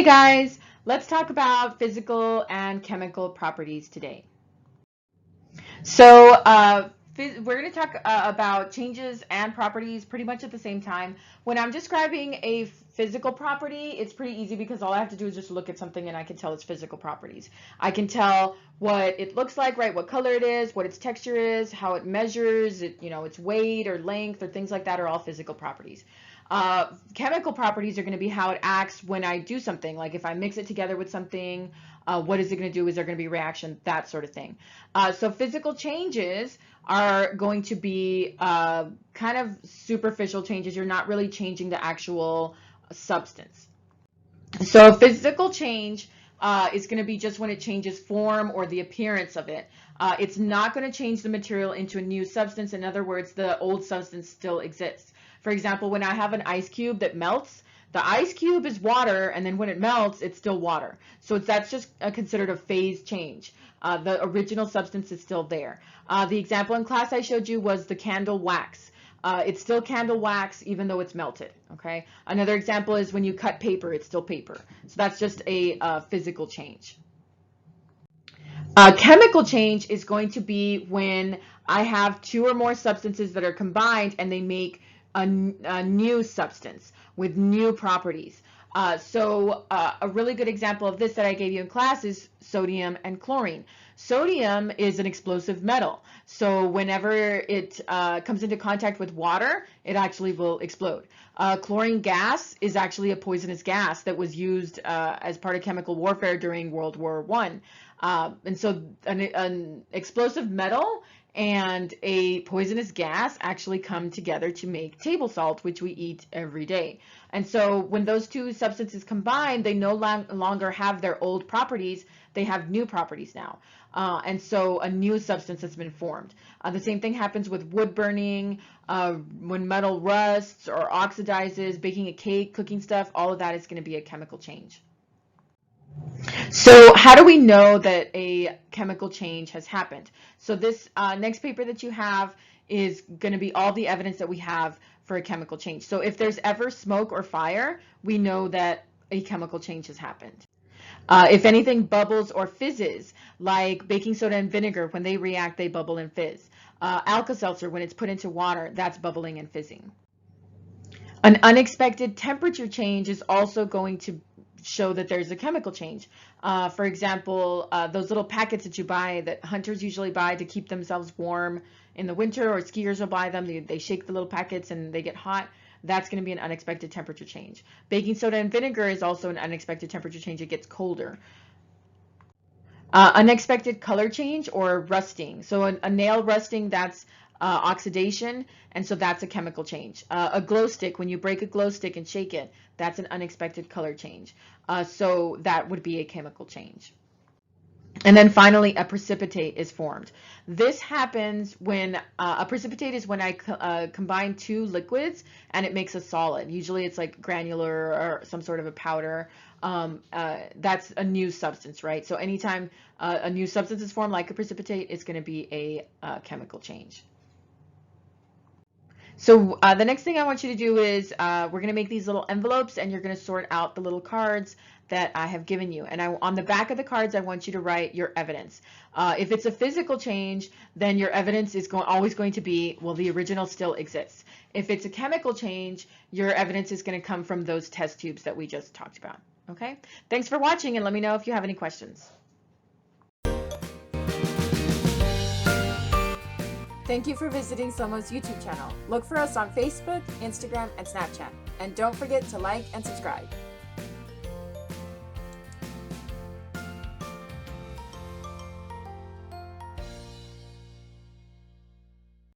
Hey guys, let's talk about physical and chemical properties today. So, we're going to talk about changes and properties pretty much at the same time. When I'm describing a physical property, it's pretty easy because all I have to do is just look at something and I can tell its physical properties. I can tell what it looks like, right? What color it is, what its texture is, how it measures, its weight or length or things like that are all physical properties. Chemical properties are going to be how it acts when I do something, like if I mix it together with something, what is it going to do? Is there going to be a reaction? That sort of thing. So physical changes are going to be kind of superficial changes. You're not really changing the actual substance. So physical change is going to be just when it changes form or the appearance of it. It's not going to change the material into a new substance. In other words, the old substance still exists. For example, when I have an ice cube that melts, the ice cube is water, and then when it melts, it's still water. So that's just considered a phase change. The original substance is still there. The example in class I showed you was the candle wax. It's still candle wax even though it's melted, okay? Another example is when you cut paper, it's still paper. So that's just a physical change. Chemical change is going to be when I have two or more substances that are combined and they make a new substance with new properties. So a really good example of this that I gave you in class is sodium and chlorine. Sodium is an explosive metal. So whenever it comes into contact with water, it actually will explode. Chlorine gas is actually a poisonous gas that was used as part of chemical warfare during World War I. And so an explosive metal and a poisonous gas actually come together to make table salt, which we eat every day. And so when those two substances combine, they no longer have their old properties, they have new properties now. And so a new substance has been formed. The same thing happens with wood burning, when metal rusts or oxidizes, baking a cake, cooking stuff, all of that is going to be a chemical change. So how do we know that a chemical change has happened? So this next paper that you have is going to be all the evidence that we have for a chemical change. So if there's ever smoke or fire, we know that a chemical change has happened. If anything bubbles or fizzes, like baking soda and vinegar, when they react, they bubble and fizz. Alka-Seltzer, when it's put into water, that's bubbling and fizzing. An unexpected temperature change is also going to show that there's a chemical change. For example, those little packets that you buy that hunters usually buy to keep themselves warm in the winter, or skiers will buy them, they shake the little packets and they get hot. That's going to be an unexpected temperature change. Baking soda and vinegar is also an unexpected temperature change. It gets colder. Unexpected color change or rusting. So a nail rusting, that's oxidation, and so that's a chemical change. A glow stick, when you break a glow stick and shake it, that's an unexpected color change. So that would be a chemical change. And then finally, a precipitate is formed. This happens when a precipitate is when I combine two liquids and it makes a solid. Usually it's like granular or some sort of a powder. That's a new substance, right? So anytime a new substance is formed like a precipitate, it's going to be a chemical change. So the next thing I want you to do is we're going to make these little envelopes and you're going to sort out the little cards that I have given you. And on the back of the cards, I want you to write your evidence. If it's a physical change, then your evidence is always going to be, well, the original still exists. If it's a chemical change, your evidence is going to come from those test tubes that we just talked about. Okay? Thanks for watching, and let me know if you have any questions. Thank you for visiting Somo's YouTube channel. Look for us on Facebook, Instagram, and Snapchat. And don't forget to like and subscribe.